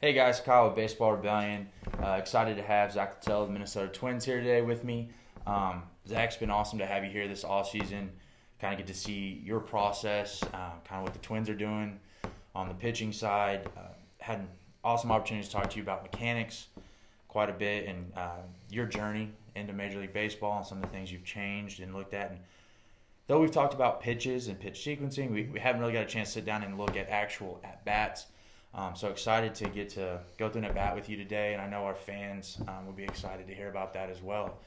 Hey guys, Kyle with Baseball Rebellion. Excited to have Zack Littell of the Minnesota Twins here today with me. Zach's been awesome to have you here this offseason. Kind of get to see your process, kind of what the Twins are doing on the pitching side. Had an awesome opportunity to talk to you about mechanics quite a bit and your journey into Major League Baseball and some of the things you've changed and looked at. And though we've talked about pitches and pitch sequencing, we haven't really got a chance to sit down and look at actual at-bats. So excited to get to go through an at-bat with you today, and I know our fans will be excited to hear about that as well.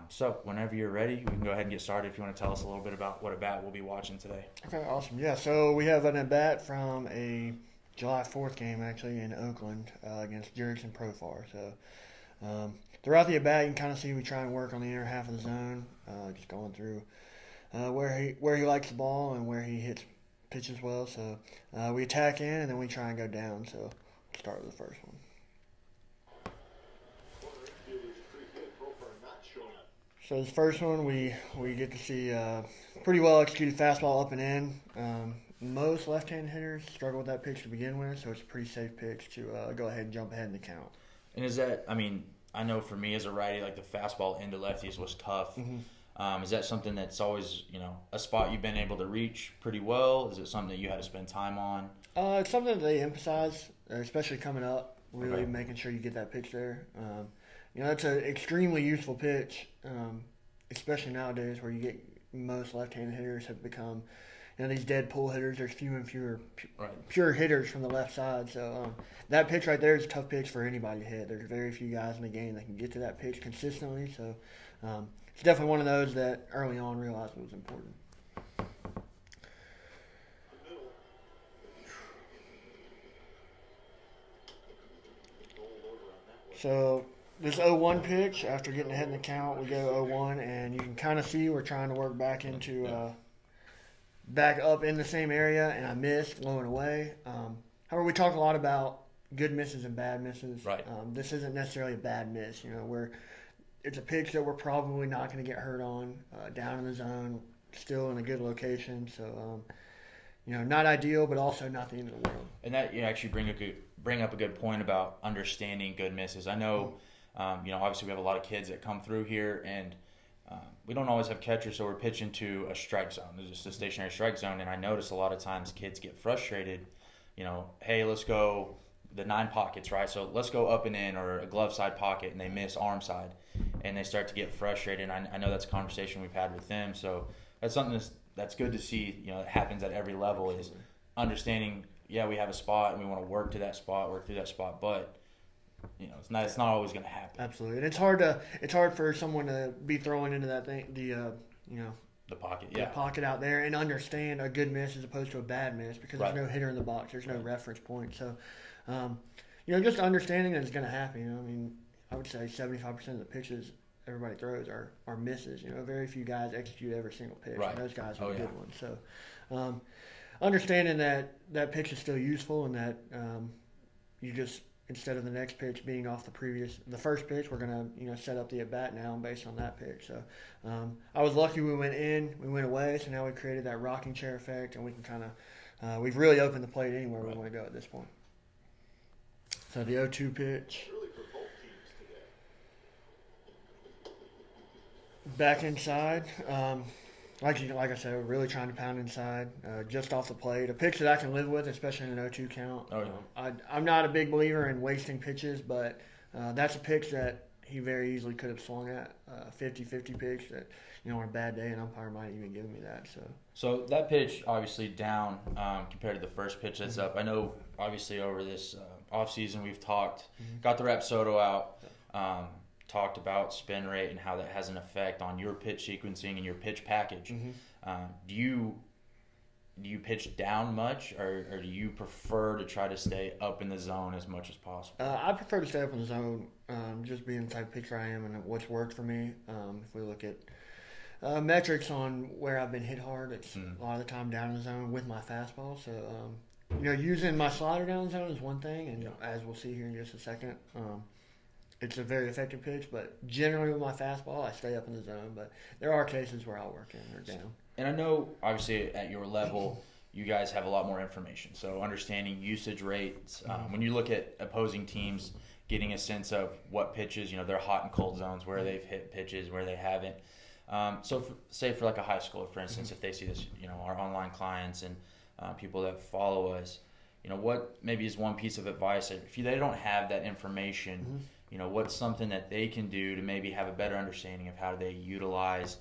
So whenever you're ready, we can go ahead and get started if you want to tell us a little bit about what at-bat we'll be watching today. Okay, awesome. Yeah, so we have an at-bat from a July 4th game, actually, in Oakland against Jurickson Profar. So throughout the at-bat, you can kind of see we try and work on the inner half of the zone, just going through where he likes the ball and where he hits pitches well. So we attack in and then we try and go down. So start with the first one. So this first one we get to see pretty well executed fastball up and in. Most left-handed hitters struggle with that pitch to begin with, so it's a pretty safe pitch to go ahead and jump ahead in the count. And is that, I know for me as a righty, like the fastball into lefties was tough. Mm-hmm. Is that something that's always, a spot you've been able to reach pretty well? Is it something that you had to spend time on? It's something that they emphasize, especially coming up, really making sure you get that pitch there. It's an extremely useful pitch, especially nowadays where you get most left-handed hitters have become, these dead pull hitters. There's fewer and fewer pure hitters from the left side. So that pitch right there is a tough pitch for anybody to hit. There's very few guys in the game that can get to that pitch consistently. So it's definitely one of those that early on realized was important. So this 0-1 pitch, after getting ahead in the count, we go 0-1, and you can kind of see we're trying to work back into back up in the same area, and I missed, low and away. However, we talk a lot about good misses and bad misses. Right. This isn't necessarily a bad miss. It's a pitch that we're probably not going to get hurt on, down in the zone, still in a good location. So, not ideal, but also not the end of the world. And that you actually bring up a good point about understanding good misses. I know, obviously we have a lot of kids that come through here, and we don't always have catchers, so we're pitching to a strike zone. There's just a stationary strike zone, and I notice a lot of times kids get frustrated. Hey, let's go the 9 pockets, right? So let's go up and in, or a glove side pocket, and they miss arm side, and they start to get frustrated. And I know that's a conversation we've had with them. So that's something that's good to see. That happens at every level is understanding. Yeah, we have a spot, and we want to work to that spot, work through that spot, but it's not always going to happen. Absolutely, and it's hard for someone to be throwing into that thing, the pocket, the pocket out there, and understand a good miss as opposed to a bad miss, because there's no hitter in the box, there's no reference point. So, just understanding that it's going to happen. I would say 75% of the pitches everybody throws are misses. Very few guys execute every single pitch, and those guys are good ones. So, understanding that pitch is still useful, and that you just, instead of the next pitch being off the first pitch, we're going to set up the at-bat now based on that pitch. So I was lucky we went in, we went away, so now we created that rocking chair effect, and we can kind of we've really opened the plate anywhere we want to go at this point. So the 0-2 pitch. Back inside. Like I said, we're really trying to pound inside, just off the plate. A pitch that I can live with, especially in an 0-2 count. Oh, yeah. I'm not a big believer in wasting pitches, but that's a pitch that he very easily could have swung at. 50-50 pitch that, on a bad day, an umpire might even give me that. So that pitch, obviously down compared to the first pitch that's up. I know, obviously, over this offseason we've talked, got the Rapsodo out, talked about spin rate and how that has an effect on your pitch sequencing and your pitch package. Do you pitch down much, or do you prefer to try to stay up in the zone as much as possible? I prefer to stay up in the zone, just being the type of pitcher I am and what's worked for me. If we look at metrics on where I've been hit hard, it's a lot of the time down in the zone with my fastball. So, using my slider down the zone is one thing, and as we'll see here in just a second, it's a very effective pitch, but generally with my fastball, I stay up in the zone. But there are cases where I'll work in or down. And I know, obviously, at your level, you guys have a lot more information. So understanding usage rates, when you look at opposing teams, getting a sense of what pitches, their hot and cold zones, where they've hit pitches, where they haven't. Say for like a high schooler, for instance, if they see this, our online clients and people that follow us, what maybe is one piece of advice if they don't have that information, what's something that they can do to maybe have a better understanding of how they utilize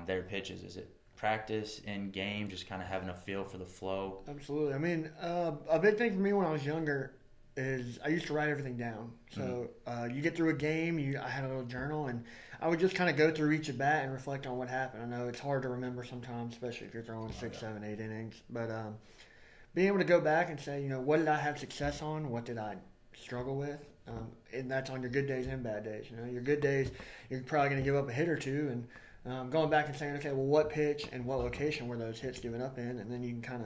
their pitches? Is it practice in game, just kind of having a feel for the flow? Absolutely. I mean, a big thing for me when I was younger is I used to write everything down. So you get through a game, I had a little journal, and I would just kind of go through each at bat and reflect on what happened. I know it's hard to remember sometimes, especially if you're throwing 6, 7, 8 innings. But being able to go back and say, what did I have success on? What did I struggle with? And that's on your good days and bad days. Your good days, you're probably going to give up a hit or two, and going back and saying, okay, well, what pitch and what location were those hits given up in? And then you can kind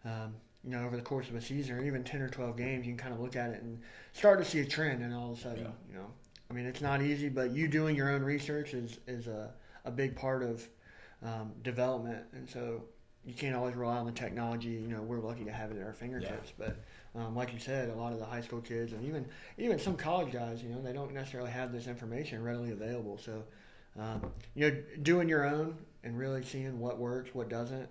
of, over the course of a season or even 10 or 12 games, you can kind of look at it and start to see a trend. And all of a sudden, I mean, it's not easy, but you doing your own research is a big part of development. And so you can't always rely on the technology. We're lucky to have it at our fingertips. Yeah. But like you said, a lot of the high school kids and even some college guys, they don't necessarily have this information readily available. So, doing your own and really seeing what works, what doesn't,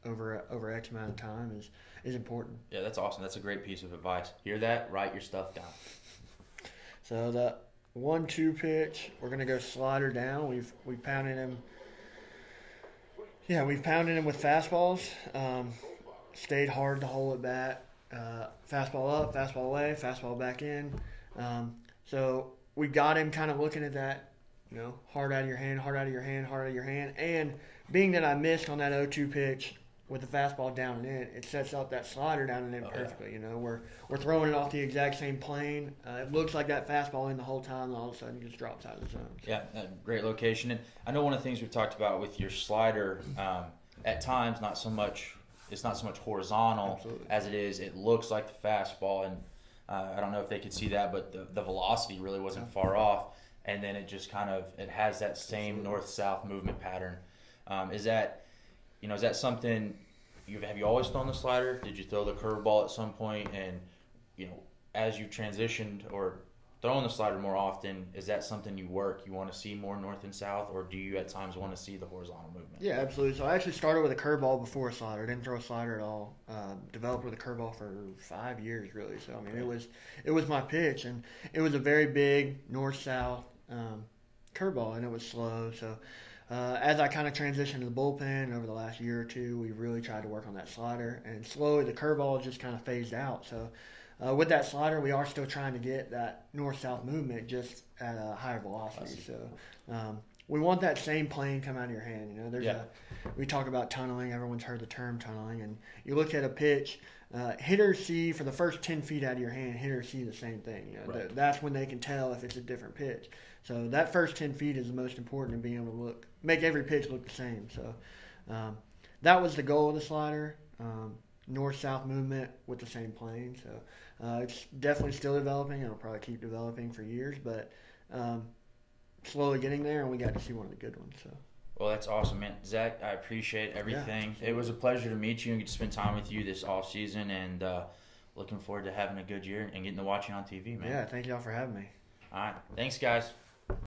over X amount of time is important. Yeah, that's awesome. That's a great piece of advice. Hear that? Write your stuff down. So the 1-2 pitch, we're gonna go slider down. We've pounded him. Yeah, we've pounded him with fastballs. Stayed hard the whole at bat. Fastball up, fastball away, fastball back in. So we got him kind of looking at that. Hard out of your hand, hard out of your hand, hard out of your hand. And being that I missed on that 0-2 pitch with the fastball down and in, it sets up that slider down and in perfectly. Yeah. We're throwing it off the exact same plane. It looks like that fastball in the whole time, and all of a sudden it just drops out of the zone. So. Yeah, great location. And I know one of the things we've talked about with your slider, at times it's not so much horizontal Absolutely. As it is. It looks like the fastball, and I don't know if they could see that, but the velocity really wasn't far off. And then it just it has that same north-south movement pattern. Is that something have you always thrown the slider? Did you throw the curveball at some point? And as you transitioned or throwing the slider more often, is that something you want to see more north and south, or do you at times want to see the horizontal movement? Yeah, absolutely. So I actually started with a curveball before a slider. Didn't throw a slider at all. Developed with a curveball for 5 years, really. So I mean, it was my pitch, and it was a very big north-south curveball, and it was slow. So as I kind of transitioned to the bullpen over the last year or two, we really tried to work on that slider, and slowly the curveball just kind of phased out. So with that slider, we are still trying to get that north-south movement just at a higher velocity. So we want that same plane come out of your hand. We talk about tunneling. Everyone's heard the term tunneling, and you look at a pitch. Hitters see for the first 10 feet out of your hand, hitters see the same thing. That's when they can tell if it's a different pitch. So that first 10 feet is the most important in being able to make every pitch look the same. So that was the goal of the slider, north-south movement with the same plane. So it's definitely still developing. It'll probably keep developing for years, but slowly getting there, and we got to see one of the good ones. So. Well, that's awesome, man. Zach, I appreciate everything. Yeah, it was a pleasure to meet you and get to spend time with you this off season, and looking forward to having a good year and getting to watch you on TV, man. Yeah, thank y'all for having me. All right. Thanks, guys.